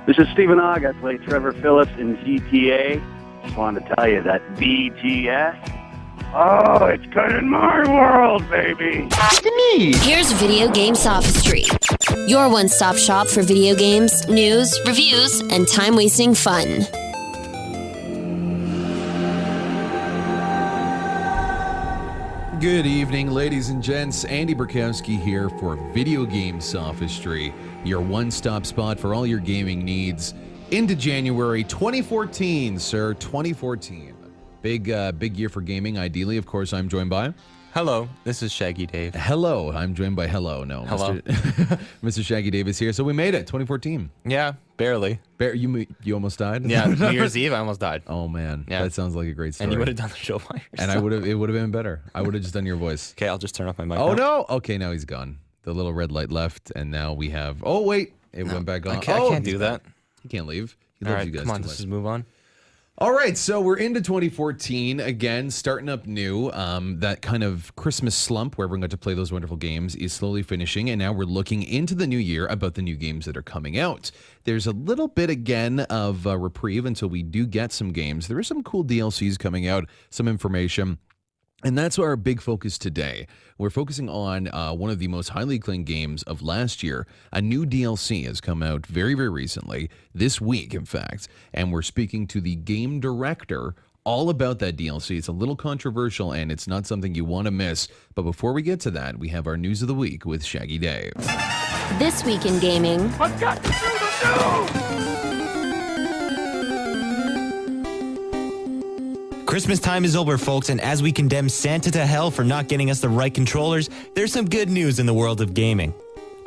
This is Stephen Ogg. I play Trevor Phillips in GTA. Just wanted to tell you that BTS, oh, it's good in my world, baby. Here's Video Game Sophistry, your one-stop shop for video games, news, reviews, and time-wasting fun. Good evening, ladies and gents. Andy Burkowski here for Video Game Sophistry, your one-stop spot for all your gaming needs into January 2014, sir. 2014. Big year for gaming, ideally. Of course, I'm joined by... Hello, this is Shaggy Dave. Hello, I'm joined by Hello. No, Hello. Mr. Shaggy Dave is here. So we made it, 2014. Yeah, barely. You almost died? Yeah, New Year's Eve, I almost died. Oh, man. Yeah. That sounds like a great story. And you would have done the show by yourself. And it would have been better. I would have just done your voice. Okay, I'll just turn off my mic. Oh, now. no. Okay, now he's gone. The little red light left, and now we have... Oh, wait. It went back on. I can't do that. He can't leave. He All loves right, you guys come on, too let's much. just move on. All right, so we're into 2014 again, starting up new. That kind of Christmas slump where everyone got to play those wonderful games is slowly finishing, and now we're looking into the new year about the new games that are coming out. There's a little bit again of reprieve until we do get some games. There are some cool DLCs coming out, some information. And that's our big focus today. We're focusing on one of the most highly acclaimed games of last year. A new DLC has come out very, very recently, this week, in fact. And we're speaking to the game director all about that DLC. It's a little controversial, and it's not something you want to miss. But before we get to that, we have our News of the Week with Shaggy Dave. This week in gaming... I've got to do the news! Christmas time is over, folks, and as we condemn Santa to hell for not getting us the right controllers, there's some good news in the world of gaming.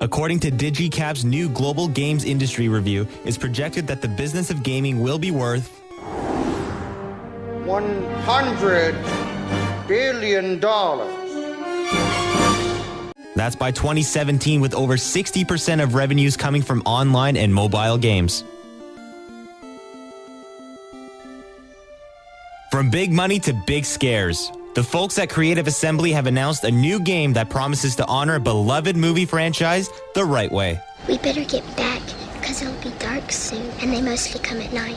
According to DigiCap's new Global Games Industry Review, it's projected that the business of gaming will be worth $100 billion. That's by 2017, with over 60% of revenues coming from online and mobile games. From big money to big scares, the folks at Creative Assembly have announced a new game that promises to honor a beloved movie franchise the right way. We better get back, because it'll be dark soon, and they mostly come at night.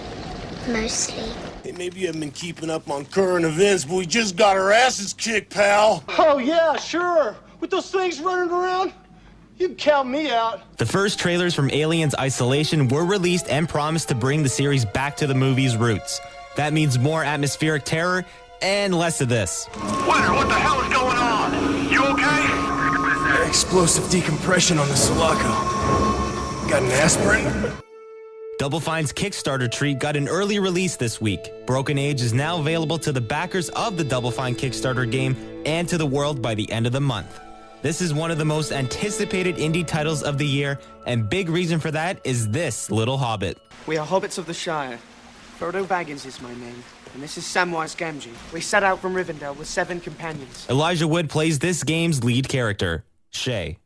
Mostly. Hey, maybe you haven't been keeping up on current events, but we just got our asses kicked, pal. Oh, yeah, sure. With those things running around, you can count me out. The first trailers from Aliens Isolation were released and promised to bring the series back to the movie's roots. That means more atmospheric terror and less of this. Winter, what the hell is going on? You okay? Explosive decompression on the Sulaco. Got an aspirin? Double Fine's Kickstarter treat got an early release this week. Broken Age is now available to the backers of the Double Fine Kickstarter game and to the world by the end of the month. This is one of the most anticipated indie titles of the year, and big reason for that is this little hobbit. We are hobbits of the Shire. Frodo Baggins is my name, and this is Samwise Gamgee. We set out from Rivendell with 7 companions. Elijah Wood plays this game's lead character, Shay.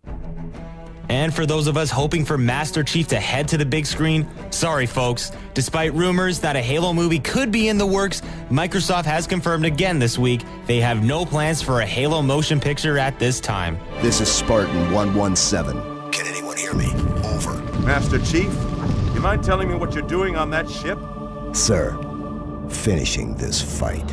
And for those of us hoping for Master Chief to head to the big screen, sorry folks. Despite rumors that a Halo movie could be in the works, Microsoft has confirmed again this week they have no plans for a Halo motion picture at this time. This is Spartan 117. Can anyone hear me? Over. Master Chief, you mind telling me what you're doing on that ship? Sir, finishing this fight.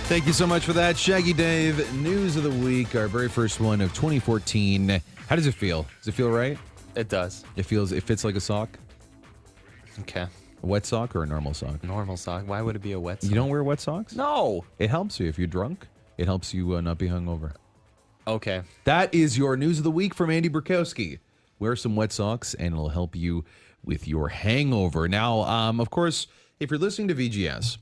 Thank you so much for that, Shaggy Dave. News of the Week, our very first one of 2014. How does it feel? Does it feel right? It does. It fits like a sock? Okay. A wet sock or a normal sock? Normal sock. Why would it be a wet sock? You don't wear wet socks? No. It helps you if you're drunk. It helps you not be hungover. Okay. That is your News of the Week from Andy Burkowski. Wear some wet socks and it'll help you with your hangover. Now, of course, if you're listening to VGS,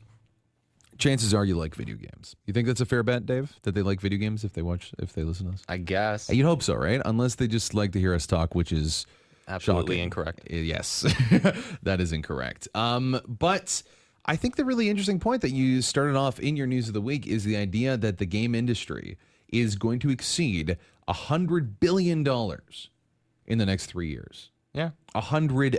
chances are you like video games. You think that's a fair bet, Dave? That they like video games if they listen to us? I guess. You'd hope so, right? Unless they just like to hear us talk, which is absolutely shocking. Incorrect. Yes, that is incorrect. But I think the really interesting point that you started off in your News of the Week is the idea that the game industry is going to exceed $100 billion in the next 3 years. Yeah. $100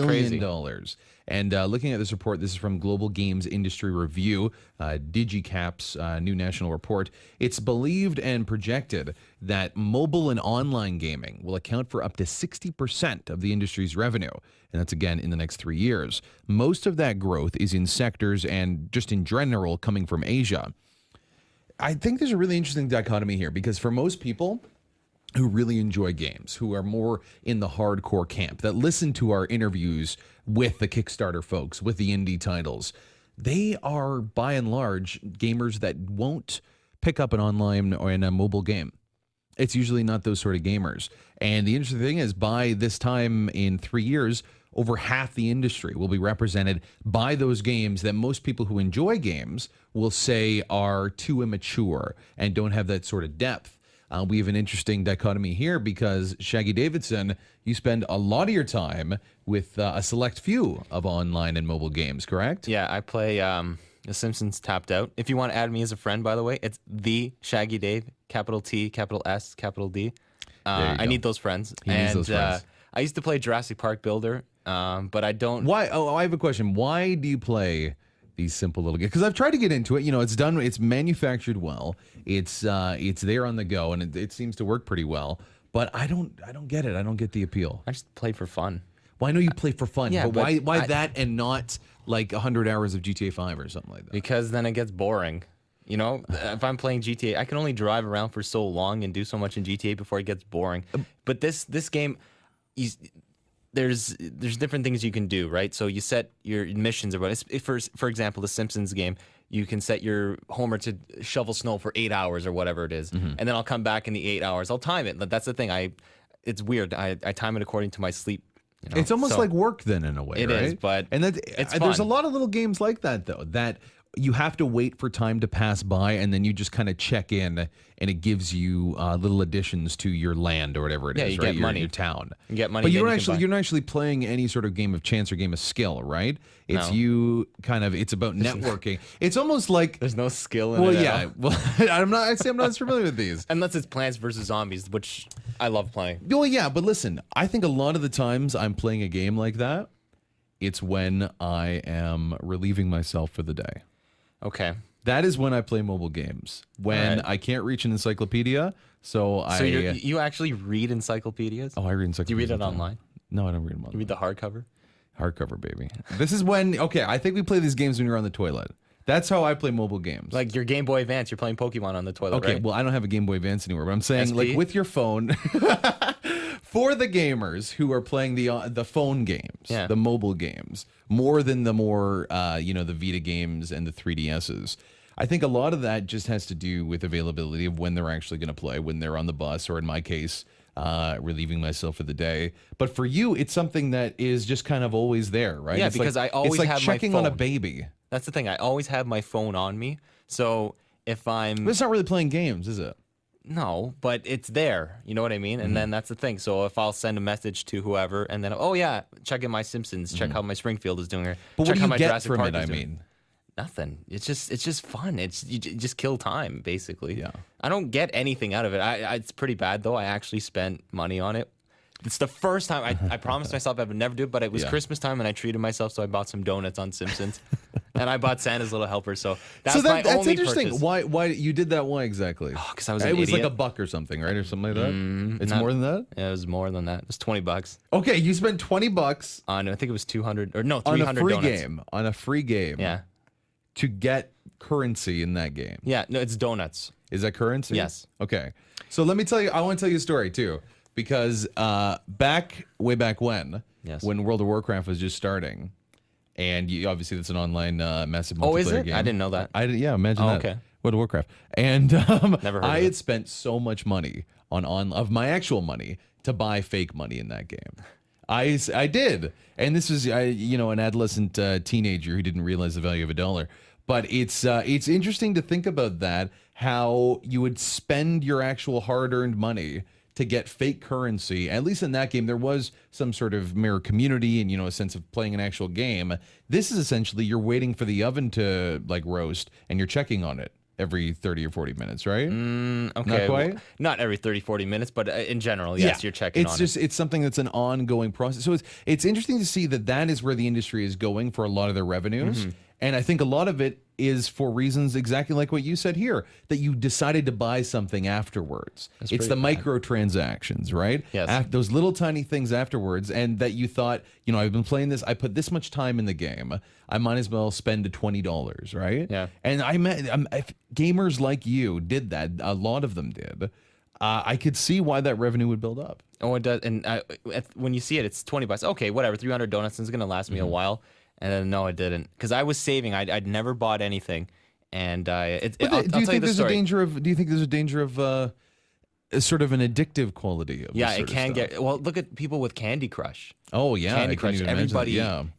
crazy. billion. And looking at this report, this is from Global Games Industry Review, DigiCap's new national report. It's believed and projected that mobile and online gaming will account for up to 60% of the industry's revenue. And that's, again, in the next 3 years. Most of that growth is in sectors and just in general coming from Asia. I think there's a really interesting dichotomy here because for most people who really enjoy games, who are more in the hardcore camp, that listen to our interviews with the Kickstarter folks, with the indie titles, they are by and large gamers that won't pick up an online or in a mobile game. It's usually not those sort of gamers. And the interesting thing is, by this time in 3 years, over half the industry will be represented by those games that most people who enjoy games will say are too immature and don't have that sort of depth. We have an interesting dichotomy here because, Shaggy Davidson, you spend a lot of your time with a select few of online and mobile games, correct? Yeah, I play The Simpsons Tapped Out. If you want to add me as a friend, by the way, it's the Shaggy Dave, capital T, capital S, capital D. I need those friends. He needs those friends. I used to play Jurassic Park Builder, but I don't. Why? Oh, I have a question. Why do you play these simple little games? Because I've tried to get into it. You know, it's done. It's manufactured well. It's there on the go, and it seems to work pretty well. But I don't get it. I don't get the appeal. I just play for fun. Well, I know you play for fun, Yeah, but why but that and not like 100 hours of GTA 5 or something like that? Because then it gets boring. You know, if I'm playing GTA, I can only drive around for so long and do so much in GTA before it gets boring. But this game, there's different things you can do, right? So you set your missions or what. For example, the Simpsons game, you can set your Homer to shovel snow for 8 hours or whatever it is, and then I'll come back in the 8 hours. I'll time it. That's the thing. It's weird. I time it according to my sleep. You know? It's almost like work then in a way, It right? is, but it's fun. There's a lot of little games like that though, that you have to wait for time to pass by and then you just kind of check in and it gives you little additions to your land or whatever it is, you right? get money. Your town. You get money. But then you're not actually playing any sort of game of chance or game of skill, right? It's it's about networking. It's almost like there's no skill in it. Well, I'm not as familiar with these. Unless it's Plants vs. Zombies, which I love playing. Well, yeah, but listen, I think a lot of the times I'm playing a game like that, it's when I am relieving myself for the day. Okay. That is when I play mobile games. When I can't reach an encyclopedia, so you actually read encyclopedias? Oh, I read encyclopedias. Do you read it online? No, I don't read them online. You read the hardcover? Hardcover, baby. This is when, I think we play these games when you're on the toilet. That's how I play mobile games. Like your Game Boy Advance, you're playing Pokemon on the toilet, right? Well, I don't have a Game Boy Advance anymore, but I'm saying SP? like with your phone, for the gamers who are playing the phone games, the mobile games, more than the the Vita games and the 3DSs. I think a lot of that just has to do with availability of when they're actually going to play, when they're on the bus, or in my case, relieving myself for the day. But for you, it's something that is just kind of always there, right? Yeah, it's because like, I always it's like have checking my on phone. a baby. That's the thing. I always have my phone on me. So if I'm... But it's not really playing games, is it? No, but it's there. You know what I mean? And then that's the thing. So if I'll send a message to whoever and then, check in my Simpsons, check how my Springfield is doing here. But check what do how you my get Jurassic from Park it, is I doing. mean? Nothing. It's just fun. You just kill time, basically. Yeah. I don't get anything out of it. It's pretty bad, though. I actually spent money on it. It's the first time I promised myself I would never do it, but it was Christmas time and I treated myself, so I bought some donuts on Simpsons, and I bought Santa's Little Helper. So that's my only interesting. purchase. Why you did that? Why exactly? Because I was an It was idiot. like $1 or something, right, or something like that. It's more than that. Yeah, it was more than that. It was $20 Okay, you spent $20 on. I think it was 200 or no, on 300 a free donuts. game. On a free game. Yeah. To get currency in that game. Yeah. No, it's donuts. Is that currency? Yes. Okay. So let me tell you. I want to tell you a story too, because way back when World of Warcraft was just starting, and obviously that's an online massive multiplayer Oh, is it? game. I didn't know that. Imagine that. Okay. World of Warcraft, and Never heard I of had it. spent so much money of my actual money to buy fake money in that game. I did, and this was an adolescent teenager who didn't realize the value of $1. But it's interesting to think about that, how you would spend your actual hard-earned money to get fake currency. At least in that game, there was some sort of mirror community and a sense of playing an actual game. This is essentially you're waiting for the oven to roast and you're checking on it. every 30 or 40 minutes, right? Okay. Not quite? Well, not every 30, 40 minutes, but in general, yes, you're checking on it. It's something that's an ongoing process. So it's interesting to see that is where the industry is going for a lot of their revenues. And I think a lot of it is for reasons exactly like what you said here, that you decided to buy something afterwards. It's the microtransactions, right? Yes. Those little tiny things afterwards, and that you thought, I've been playing this, I put this much time in the game, I might as well spend $20, right? Yeah. And if gamers like you did that, a lot of them did, I could see why that revenue would build up. Oh, it does. And when you see it, it's $20. Okay, whatever, 300 donuts is going to last me a while. And then no, it didn't, because I was saving. I'd never bought anything, and I'll tell you the story. Do you think there's a danger of sort of an addictive quality of Yeah, this it can get. Well, look at people with Candy Crush. Oh yeah, Candy Crush.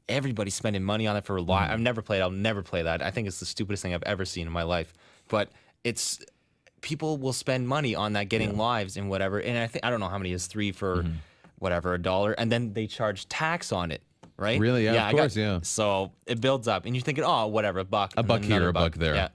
Everybody's spending money on it for a lot. I've never played. I'll never play that. I think it's the stupidest thing I've ever seen in my life. But it's people will spend money on that, getting lives and whatever. And I don't know how many is 3 for whatever, $1, and then they charge tax on it. Right? Really? Yeah, of course, yeah. So it builds up, and you're thinking, oh, whatever, $1. A buck here, a buck there. Yeah.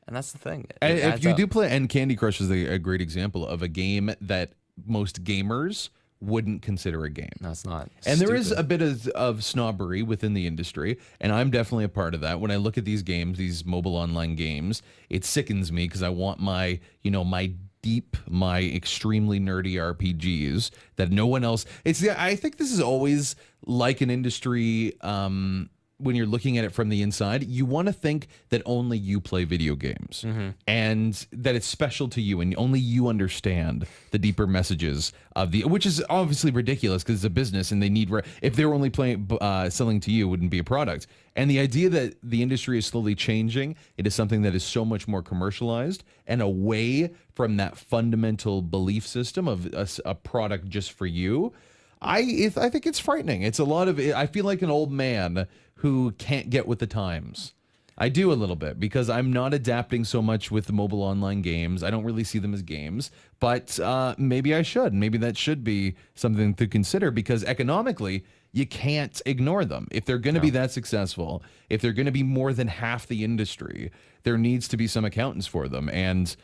And that's the thing. And if you do play, and Candy Crush is a great example of a game that most gamers wouldn't consider a game. No, it's not. And there is a bit of snobbery within the industry, and I'm definitely a part of that. When I look at these games, these mobile online games, it sickens me because I want my extremely nerdy RPGs that no one else. I think this is always like an industry. When you're looking at it from the inside, you want to think that only you play video games and that it's special to you and only you understand the deeper messages of which is obviously ridiculous because it's a business and they need, if they were only selling to you, it wouldn't be a product. And the idea that the industry is slowly changing, it is something that is so much more commercialized and away from that fundamental belief system of a product just for you. I think it's frightening. It's a lot of, I feel like an old man who can't get with the times. I do a little bit because I'm not adapting so much with the mobile online games. I don't really see them as games, but maybe I should. Maybe that should be something to consider because economically, you can't ignore them. If they're going to be that successful, if they're going to be more than half the industry, there needs to be some accountants for them. And,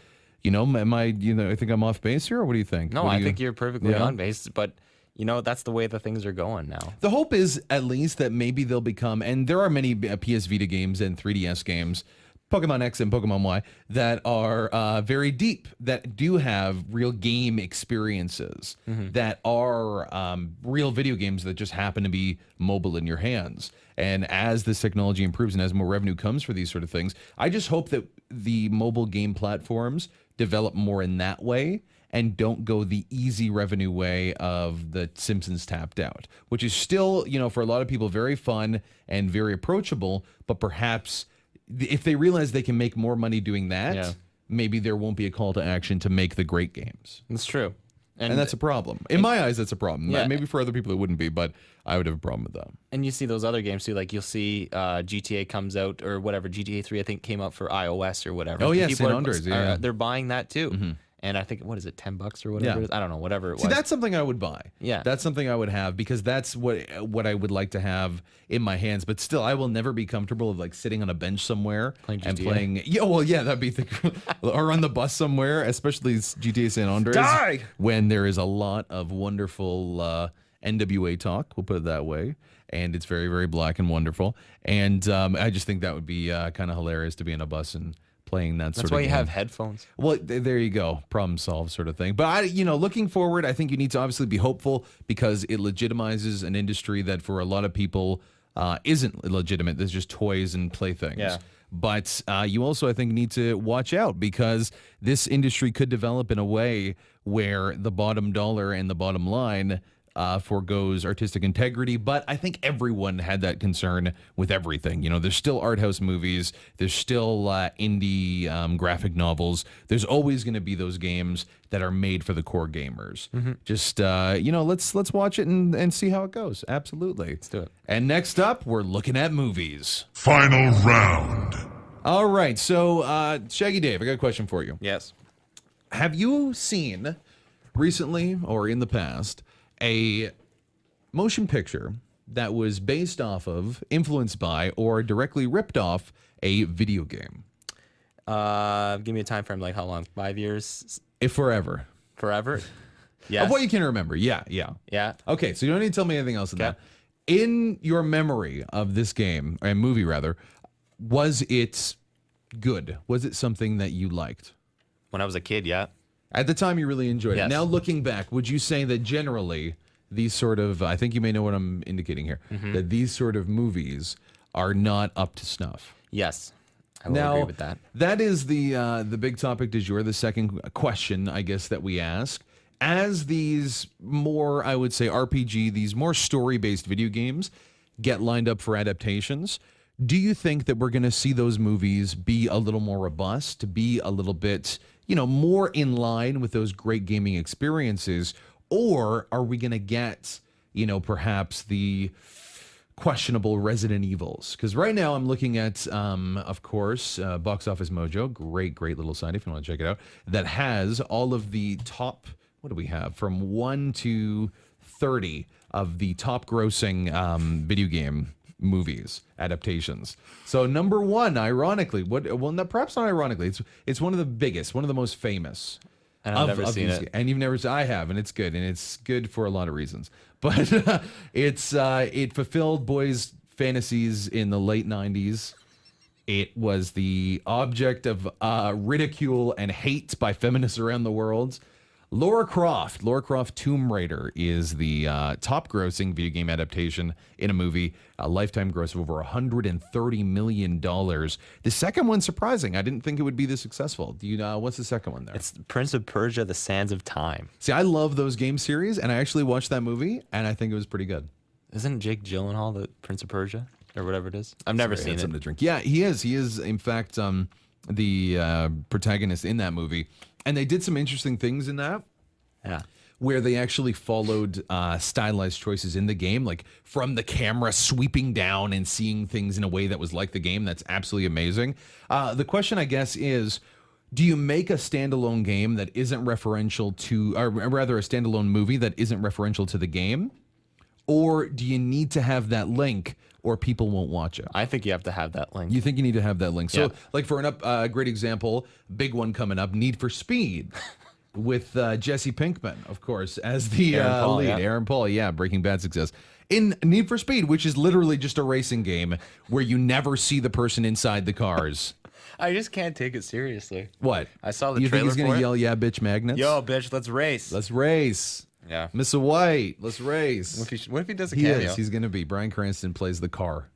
I think I'm off base here, or what do you think? No, I think you're perfectly on base, but that's the way the things are going now. The hope is at least that maybe they'll become, and there are many PS Vita games and 3DS games, Pokemon X and Pokemon Y, that are very deep, that do have real game experiences, that are real video games that just happen to be mobile in your hands. And as this technology improves and as more revenue comes for these sort of things, I just hope that the mobile game platforms develop more in that way and don't go the easy revenue way of the Simpsons Tapped Out, which is still, for a lot of people, very fun and very approachable. But perhaps if they realize they can make more money doing that, maybe there won't be a call to action to make the great games. That's true. And that's a problem. In my eyes, that's a problem. Yeah. Maybe for other people it wouldn't be, but I would have a problem with that. And you see those other games too, like you'll see GTA comes out or whatever. GTA 3, I think, came out for iOS or whatever. Oh, yeah, San Andreas, they're buying that too. And I think, what is it, $10 or whatever it is? I don't know, whatever it was. See, that's something I would buy. Yeah. That's something I would have because that's what I would like to have in my hands. But still, I will never be comfortable of like sitting on a bench somewhere and playing. Yeah, well, yeah, that'd be or on the bus somewhere, especially GTA San Andreas. When there is a lot of wonderful NWA talk, we'll put it that way. And it's very, very black and wonderful. And I just think that would be kind of hilarious to be in a bus and playing that sort of game. That's why you have headphones. Well, there you go. Problem solved sort of thing. But, looking forward, I think you need to obviously be hopeful because it legitimizes an industry that for a lot of people isn't legitimate. There's just toys and playthings. Yeah. But you also, I think, need to watch out because this industry could develop in a way where the bottom dollar and the bottom line forgoes artistic integrity, but I think everyone had that concern with everything. There's still art house movies, there's still indie graphic novels. There's always going to be those games that are made for the core gamers. Just let's watch it and see how it goes. Absolutely, let's do it. And next up, we're looking at movies. Final round. All right, so Shaggy Dave, I got a question for you. Yes. Have you seen recently or in the past a motion picture that was based off of, influenced by, or directly ripped off a video game? Give me a time frame. Like how long? 5 years? If forever. Forever? Yes. Of what you can remember. Yeah. Yeah. Okay, so you don't need to tell me anything else than that. In your memory of this game, or movie rather, was it good? Was it something that you liked? When I was a kid, yeah. At the time, you really enjoyed it. Yes. Now, looking back, would you say that generally these sort of, I think you may know what I'm indicating here, that these sort of movies are not up to snuff? Yes. I will agree with that. That is the big topic du jour, the second question, I guess, that we ask. As these more, I would say, RPG, these more story-based video games get lined up for adaptations, do you think that we're going to see those movies be a little more robust, to be a little bit, more in line with those great gaming experiences? Or are we going to get, perhaps the questionable Resident Evils? Because right now I'm looking at, of course, Box Office Mojo, great little site if you want to check it out, that has all of the top, what do we have, from 1 to 30 of the top grossing video game movies adaptations. So number one, ironically, perhaps not ironically, it's one of the biggest, one of the most famous. And I've never seen it. And you've never seen, I have, and it's good for a lot of reasons. But it fulfilled boys' fantasies in the late 90s. It was the object of ridicule and hate by feminists around the world. Lara Croft Tomb Raider is the top grossing video game adaptation in a movie, a lifetime gross of over $130 million. The second one, surprising. I didn't think it would be this successful. Do you know, what's the second one there? It's Prince of Persia, The Sands of Time. See, I love those game series, and I actually watched that movie, and I think it was pretty good. Isn't Jake Gyllenhaal the Prince of Persia? Or whatever it is? I've never seen it. Something to drink. Yeah, he is. He is, in fact, the protagonist in that movie. And they did some interesting things in that. Yeah. Where they actually followed stylized choices in the game, like from the camera sweeping down and seeing things in a way that was like the game. That's absolutely amazing. The question, I guess, is, do you make a standalone game that isn't referential to, or rather a standalone movie that isn't referential to the game? Or do you need to have that link or people won't watch it? I think you have to have that link. You think you need to have that link. So, like for a great example, big one coming up, Need for Speed. With Jesse Pinkman, of course, as the lead. Yeah. Aaron Paul, Breaking Bad success. In Need for Speed, which is literally just a racing game where you never see the person inside the cars. I just can't take it seriously. What? I saw the you trailer think he's for gonna it? yell, "Yeah, bitch, magnets"? Yo, bitch, let's race. Let's race. Yeah. Mr. White, let's race. What if he does a He cameo? is. He's going to be. Bryan Cranston plays the car.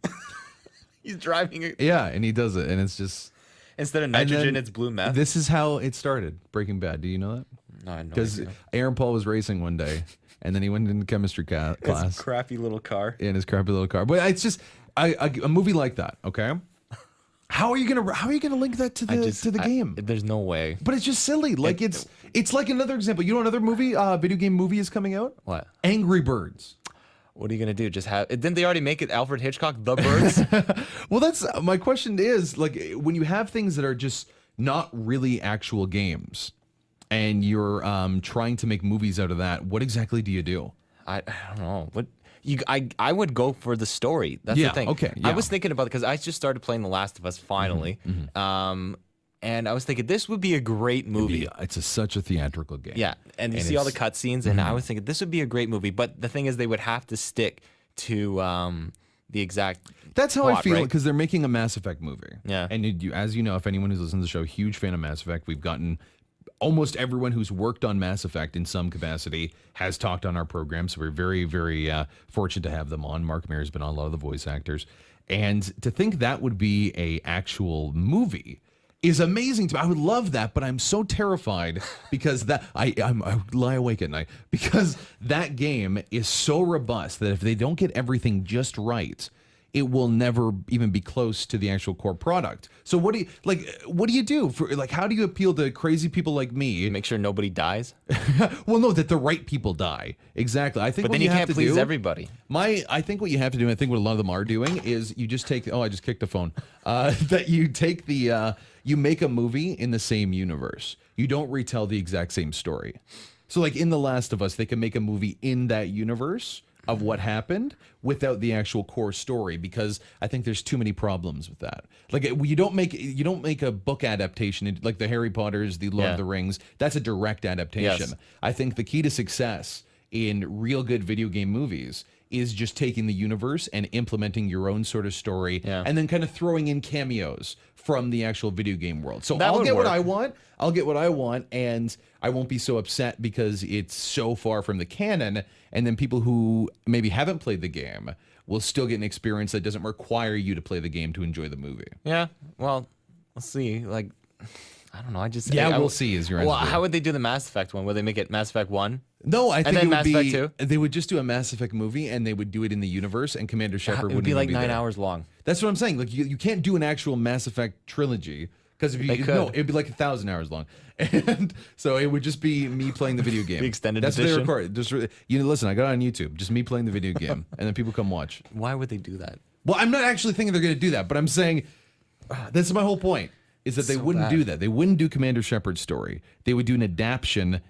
He's driving it. Yeah, and he does it, and it's just... Instead of nitrogen, it's blue meth. This is how it started, Breaking Bad. Do you know that? No, I know. Because Aaron Paul was racing one day, and then he went into chemistry class. His crappy little car. In his crappy little car. But it's just a movie like that, okay? How are you gonna link that to the game? There's no way. But it's just silly. Like it's like another example. You know, another movie, video game movie is coming out. What? Angry Birds. What are you gonna do? Just have? Didn't they already make it Alfred Hitchcock, The Birds? Well, that's my question. Is like when you have things that are just not really actual games, and you're trying to make movies out of that. What exactly do you do? I don't know. What? I would go for the story. That's the thing. Okay. Yeah. I was thinking about it because I just started playing The Last of Us finally. And I was thinking this would be a great movie. It's such a theatrical game. Yeah. And you see all the cutscenes, and I was thinking this would be a great movie. But the thing is, they would have to stick to the exact. That's how plot, I feel, because right? they're making a Mass Effect movie. Yeah. And as you know, if anyone who's listened to the show, huge fan of Mass Effect, we've gotten almost everyone who's worked on Mass Effect in some capacity has talked on our program. So we're very, very fortunate to have them on. Mark Maier's been on, a lot of the voice actors. And to think that would be a actual movie is amazing to me. I would love that, but I'm so terrified because I lie awake at night because that game is so robust that if they don't get everything just right, it will never even be close to the actual core product. So what do you do for, like, how do you appeal to crazy people like me? Make sure nobody dies. Well, no, that the right people die. Exactly. I think. But then you can't please everybody. I think what you have to do, and I think what a lot of them are doing, is you just take. Oh, I just kicked the phone. That you take the. You make a movie in the same universe. You don't retell the exact same story. So, like in The Last of Us, they can make a movie in that universe of what happened without the actual core story, because I think there's too many problems with that. Like you don't make a book adaptation like the Harry Potters, the Lord of the Rings. That's a direct adaptation. Yes. I think the key to success in real good video game movies is just taking the universe and implementing your own sort of story, and then kind of throwing in cameos from the actual video game world. So I'll get what I want. I'll get what I want, and I won't be so upset because it's so far from the canon. And then people who maybe haven't played the game will still get an experience that doesn't require you to play the game to enjoy the movie. Yeah. Well, we'll see. Like, I don't know. We'll see. Is your answer? Well, how would they do the Mass Effect one? Would they make it Mass Effect 1? No, I think it would Mass Effect 2? They would just do a Mass Effect movie, and they would do it in the universe, and Commander Shepard wouldn't be like even 9 there. hours long. That's what I'm saying. Like you can't do an actual Mass Effect trilogy because if you no, it'd be like 1,000 hours long, and so it would just be me playing the video game. The extended That's edition. What they record. Just listen. I got it on YouTube. Just me playing the video game, and then people come watch. Why would they do that? Well, I'm not actually thinking they're going to do that, but I'm saying that's my whole point. Is that they wouldn't do that. They wouldn't do Commander Shepard's story. They would do an adaptation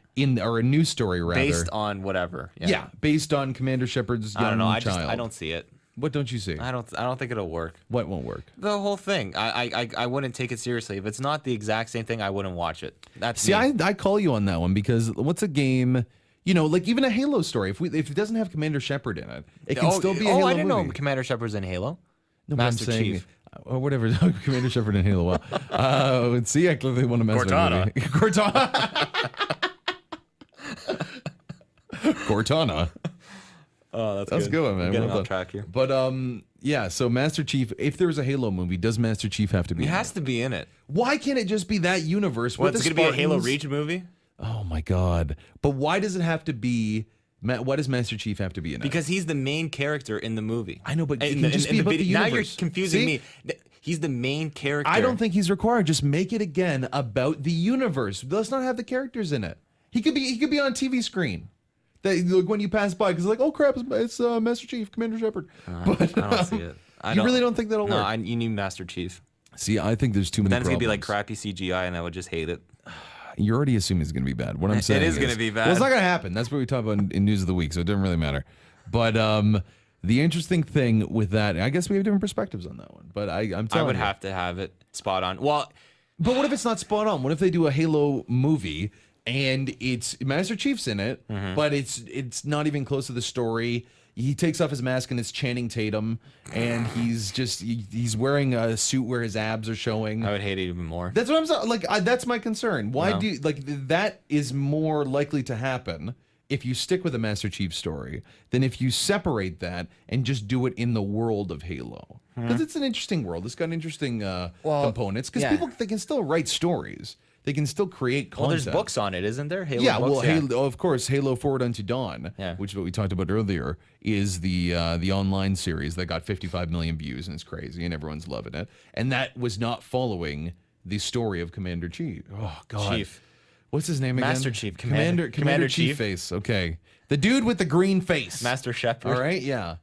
or a new story rather. Based on whatever. Yeah, based on Commander Shepard's young I don't know. child. I don't see it. What don't you see? I don't think it'll work. What won't work? The whole thing. I wouldn't take it seriously. If it's not the exact same thing, I wouldn't watch it. That's See, me. I call you on that one because what's a game? You know, like even a Halo story. If it doesn't have Commander Shepard in it, it can still be a Halo I didn't movie. know Commander Shepard's in Halo. No, but Master I'm saying, Chief. Or whatever. Commander Shepard in Halo. Well, see, I clearly want to mess with Cortana. Cortana. Cortana. Oh, that's a good one, man. We're getting Well off done. track here. But yeah. So Master Chief. If there was a Halo movie, does Master Chief have to be? He in has it? to be in it. Why can't it just be that universe? What, with it's the going to be a Halo Spartans? Reach movie? Oh my God! But why does it have to be? Why does Master Chief have to be in it? Because he's the main character in the movie. I know, but it In can the- just in be the about the video- Now you're universe. confusing See? me. He's the main character. I don't think he's required. Just make it again about the universe. Let's not have the characters in it. He could be on a TV screen. That like, when you pass by, because like, oh crap, it's Master Chief, Commander Shepard. But I don't see it. you really don't think that'll No, work? you need Master Chief. See, I think there's too many. Then it's going to be like problems. crappy CGI, and I would just hate it. You're already assuming it's going to be bad. What I'm saying is gonna be bad. Well, it's not going to happen. That's what we talk about in News of the Week, so it doesn't really matter. But the interesting thing with that, I guess we have different perspectives on that one. But I'm telling I would you. have to have it spot on. Well, But what if it's not spot on? What if they do a Halo movie and it's Master Chief's in it, but it's not even close to the story? He takes off his mask and it's Channing Tatum, and he's wearing a suit where his abs are showing. I would hate it even more. That's what I'm saying. Like that's my concern. Why No. do that is more likely to happen if you stick with a Master Chief story than if you separate that and just do it in the world of Halo, because it's an interesting world. It's got interesting components because people they can still write stories. They can still create content. Well, there's books on it, isn't there? Halo Yeah, books? well, Halo, of course, Halo Forward Unto Dawn, Yeah. which is what we talked about earlier, is the online series that got 55 million views, and it's crazy, and everyone's loving it. And that was not following the story of Commander Chief. Oh, God. Chief. What's his name again? Master Chief. Commander Chief Chief. face. Okay. The dude with the green face. Master Shepard. All right, yeah.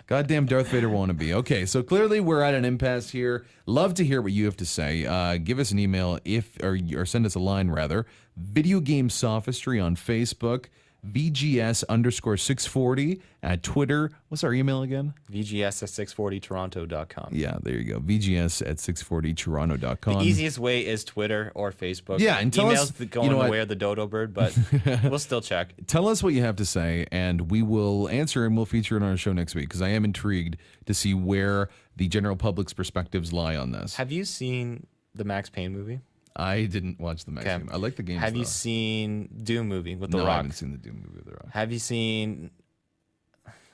Goddamn Darth Vader wannabe. Okay, so clearly we're at an impasse here. Love to hear what you have to say. Give us an email or send us a line rather. Video Game Sophistry on Facebook. VGS_640 at Twitter. What's our email again? VGS at 640toronto.com. Yeah, there you go. VGS at 640toronto.com. The easiest way is Twitter or Facebook. Yeah, and tell Emails us- going you know the what? way of the dodo bird, but we'll still check. Tell us what you have to say, and we will answer and we'll feature it on our show next week, because I am intrigued to see where the general public's perspectives lie on this. Have you seen the Max Payne movie? I didn't watch the Max Okay. game. I like the games. Have you though. seen Doom movie with The No, I Rock? haven't seen the Doom movie with The Rock. Have you seen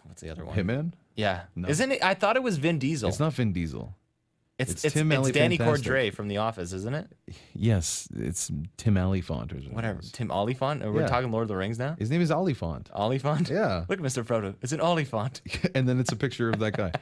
what's the other one? Hitman? Yeah. No. Isn't it? I thought it was Vin Diesel. It's not Vin Diesel. It's Tim Alley Danny Fantastic. Cordray from The Office, isn't it? Yes, it's Tim Oliphant or something. Whatever. Tim Oliphant? We're Yeah. talking Lord of the Rings now? His name is Oliphant. Oliphant? Yeah. Look, Mr. Frodo. It's an Oliphant. And then it's a picture of that guy.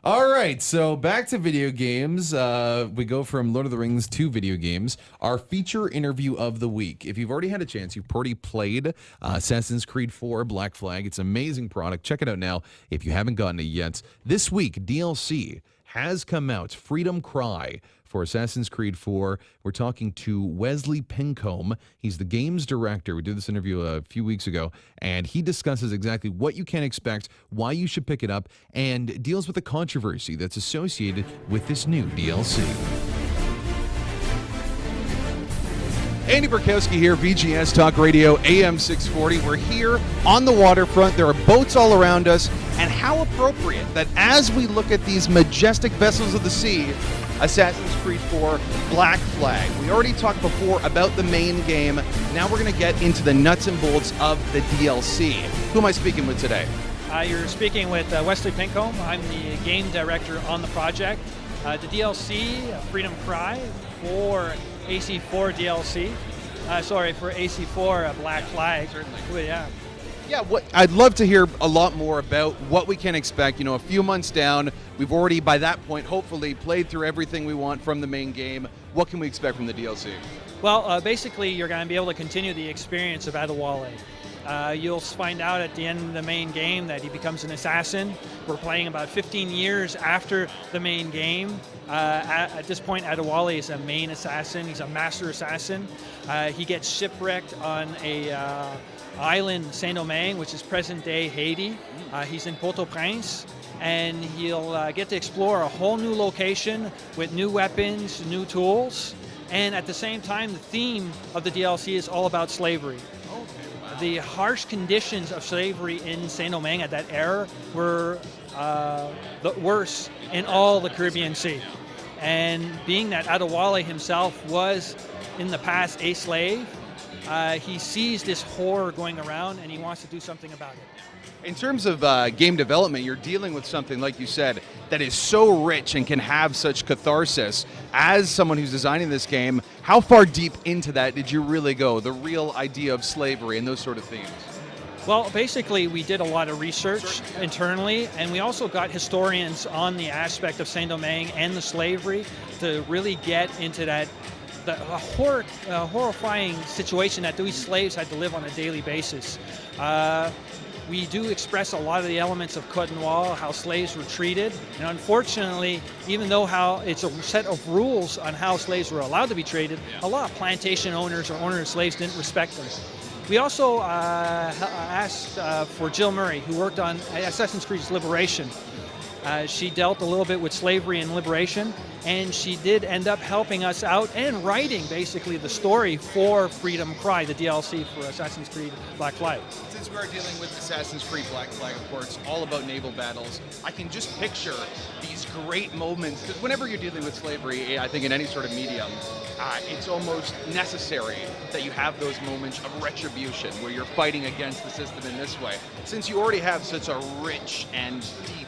All right, so back to video games. We go from Lord of the Rings to video games. Our feature interview of the week. If you've already had a chance, you've already played Assassin's Creed 4 Black Flag. It's an amazing product. Check it out now if you haven't gotten it yet. This week, DLC has come out, Freedom Cry for Assassin's Creed 4. We're talking to Wesley Pincombe. He's the games director. We did this interview a few weeks ago, and he discusses exactly what you can expect, why you should pick it up, and deals with the controversy that's associated with this new DLC. Andy Burkowski here, VGS Talk Radio, AM 640. We're here on the waterfront. There are boats all around us. And how appropriate that as we look at these majestic vessels of the sea, Assassin's Creed 4 Black Flag. We already talked before about the main game. Now we're going to get into the nuts and bolts of the DLC. Who am I speaking with today? You're speaking with Wesley Pincombe. I'm the game director on the project. The DLC, Freedom Cry, for AC4 DLC. For AC4 Black Flag. Certainly. Yeah. Yeah, I'd love to hear a lot more about what we can expect. You know, a few months down, we've already, by that point, hopefully played through everything we want from the main game. What can we expect from the DLC? Well, basically, you're going to be able to continue the experience of Adewale. You'll find out at the end of the main game that he becomes an assassin. We're playing about 15 years after the main game. At this point, Adewale is a main assassin. He's a master assassin. He gets shipwrecked on a island, Saint-Domingue, which is present-day Haiti. He's in Port-au-Prince, and he'll get to explore a whole new location with new weapons, new tools, and at the same time, the theme of the DLC is all about slavery. The harsh conditions of slavery in Saint-Domingue at that era were the worst in all the Caribbean Sea. And being that Adewale himself was in the past a slave, he sees this horror going around and he wants to do something about it. In terms of game development, you're dealing with something, like you said, that is so rich and can have such catharsis. As someone who's designing this game, how far deep into that did you really go? The real idea of slavery and those sort of themes? Well, basically, we did a lot of research internally, and we also got historians on the aspect of Saint-Domingue and the slavery to really get into that horrifying situation that these slaves had to live on a daily basis. We do express a lot of the elements of Code Noir, how slaves were treated, and unfortunately, even though how it's a set of rules on how slaves were allowed to be treated, a lot of plantation owners or owners of slaves didn't respect them. We also asked for Jill Murray, who worked on Assassin's Creed's Liberation. She dealt a little bit with slavery and liberation, and she did end up helping us out and writing basically the story for Freedom Cry, the DLC for Assassin's Creed Black Flag. Since we are dealing with Assassin's Creed Black Flag, of course, all about naval battles, I can just picture these great moments, because whenever you're dealing with slavery, I think in any sort of medium, it's almost necessary that you have those moments of retribution where you're fighting against the system in this way. Since you already have such a rich and deep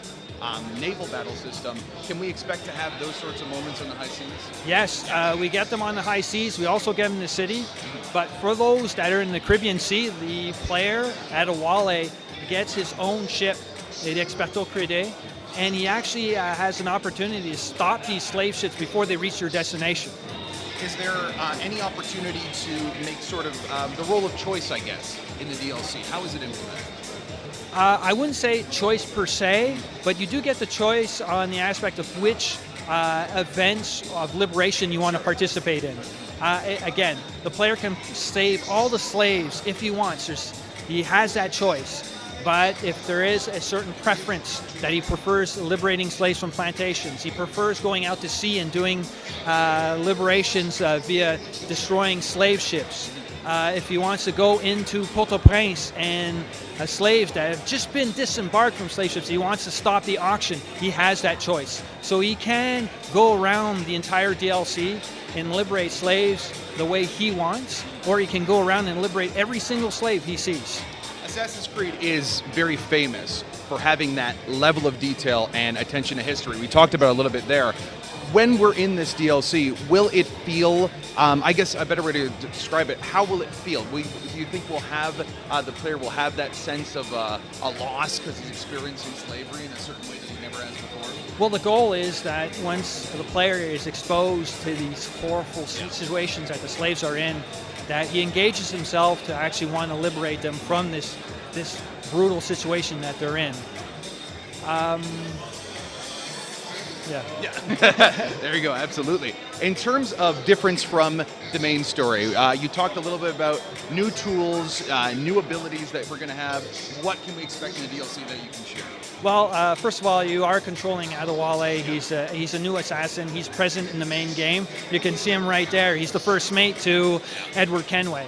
naval battle system, can we expect to have those sorts of moments on the high seas? Yes, we get them on the high seas. We also get them in the city. But for those that are in the Caribbean Sea, the player, Adewale, gets his own ship, the Experto Crédit, and he actually has an opportunity to stop these slave ships before they reach their destination. Is there any opportunity to make sort of the role of choice, I guess, in the DLC? How is it implemented? I wouldn't say choice per se, but you do get the choice on the aspect of which events of liberation you want to participate in. Again, the player can save all the slaves if he wants. He has that choice. But if there is a certain preference that he prefers liberating slaves from plantations, he prefers going out to sea and doing liberations via destroying slave ships. If he wants to go into Port-au-Prince and slaves that have just been disembarked from slave ships, he wants to stop the auction, he has that choice. So he can go around the entire DLC and liberate slaves the way he wants, or he can go around and liberate every single slave he sees. Assassin's Creed is very famous for having that level of detail and attention to history. We talked about it a little bit there. When we're in this DLC, will it feel, I guess a better way to describe it, how will it feel? Do you think we'll have, the player will have that sense of a loss because he's experiencing slavery in a certain way that he never has before? Well, the goal is that once the player is exposed to these horrible situations that the slaves are in, that he engages himself to actually want to liberate them from this brutal situation that they're in. Yeah. There you go, absolutely. In terms of difference from the main story, you talked a little bit about new tools, new abilities that we're going to have. What can we expect in the DLC that you can share? Well, first of all, you are controlling Adewale. He's a new assassin. He's present in the main game. You can see him right there. He's the first mate to Edward Kenway.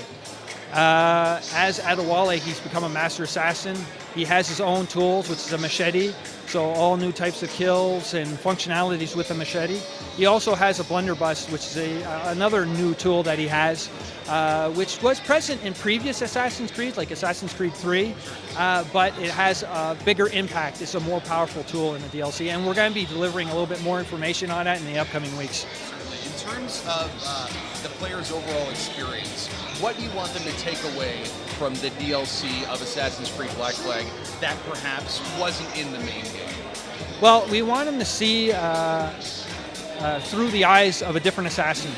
As Adewale, he's become a master assassin. He has his own tools, which is a machete, so all new types of kills and functionalities with the machete. He also has a blunderbuss, which is another new tool that he has, which was present in previous Assassin's Creed, like Assassin's Creed 3, but it has a bigger impact. It's a more powerful tool in the DLC, and we're going to be delivering a little bit more information on that in the upcoming weeks. In terms of the player's overall experience, what do you want them to take away from the DLC of Assassin's Creed Black Flag that perhaps wasn't in the main game? Well, we want them to see through the eyes of a different assassin.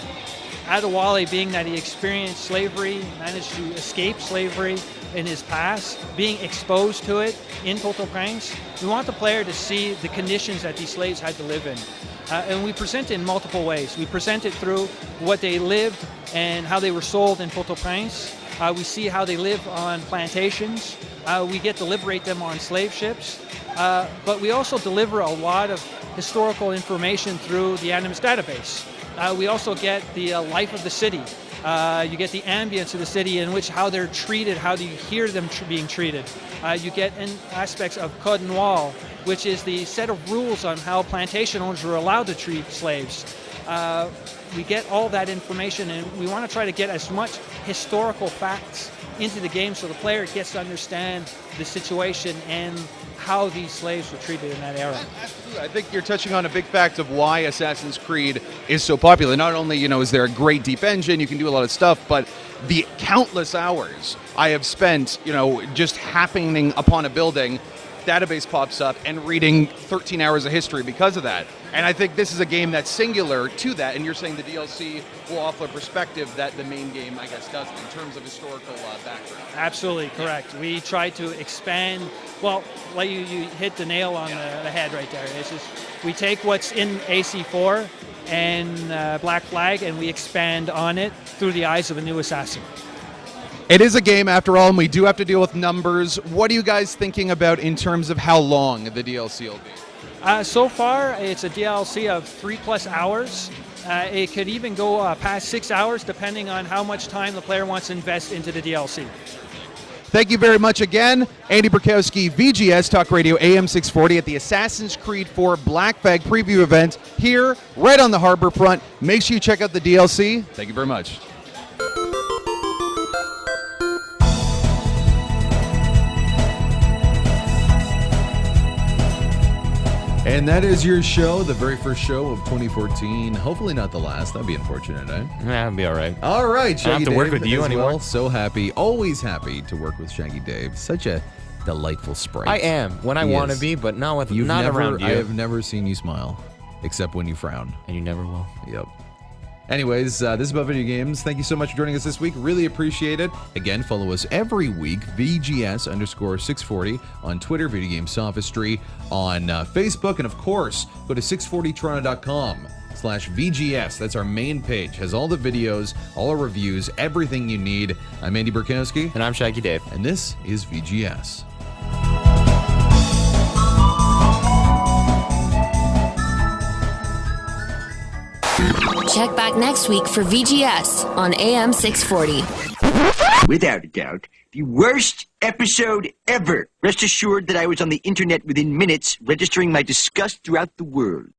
Adewale, being that he experienced slavery, managed to escape slavery in his past, being exposed to it in Port-au-Prince, we want the player to see the conditions that these slaves had to live in. And we present it in multiple ways. We present it through what they lived and how they were sold in Port-au-Prince. We see how they live on plantations. We get to liberate them on slave ships. But we also deliver a lot of historical information through the Animus database. We also get the life of the city. You get the ambience of the city in which how they're treated, how do you hear them being treated. You get aspects of Code Noir, which is the set of rules on how plantation owners are allowed to treat slaves. We get all that information, and we want to try to get as much historical facts into the game so the player gets to understand the situation and how these slaves were treated in that era. Absolutely. I think you're touching on a big fact of why Assassin's Creed is so popular. Not only, is there a great deep engine, you can do a lot of stuff, but the countless hours I have spent, just happening upon a building, database pops up, and reading 13 hours of history because of that. And I think this is a game that's singular to that, and you're saying the DLC will offer a perspective that the main game, I guess, doesn't in terms of historical background. Absolutely correct. We try to expand, well, like you hit the nail on the head right there. It's just, we take what's in AC4 and Black Flag, and we expand on it through the eyes of a new assassin. It is a game after all, and we do have to deal with numbers. What are you guys thinking about in terms of how long the DLC will be? So far, it's a DLC of 3+ hours. It could even go past 6 hours, depending on how much time the player wants to invest into the DLC. Thank you very much again. Andy Burkowski, VGS Talk Radio AM 640 at the Assassin's Creed 4 Black Flag preview event here, right on the harbor front. Make sure you check out the DLC. Thank you very much. And that is your show, the very first show of 2014. Hopefully not the last. That'd be unfortunate, eh? Yeah, it'd be all right. All right, Shaggy I don't have to Dave work with you as anymore. well. So happy, always happy to work with Shaggy Dave. Such a delightful sprite. I am when I want to be, but not around you. I have never seen you smile, except when you frown. And you never will. Yep. Anyways, this is About Video Games. Thank you so much for joining us this week. Really appreciate it. Again, follow us every week, VGS_640 on Twitter, Video Game Sophistry on Facebook, and of course, go to 640toronto.com/VGS. That's our main page. Has all the videos, all our reviews, everything you need. I'm Andy Burkowski. And I'm Shaggy Dave. And this is VGS. Check back next week for VGS on AM 640. Without a doubt, the worst episode ever. Rest assured that I was on the internet within minutes, registering my disgust throughout the world.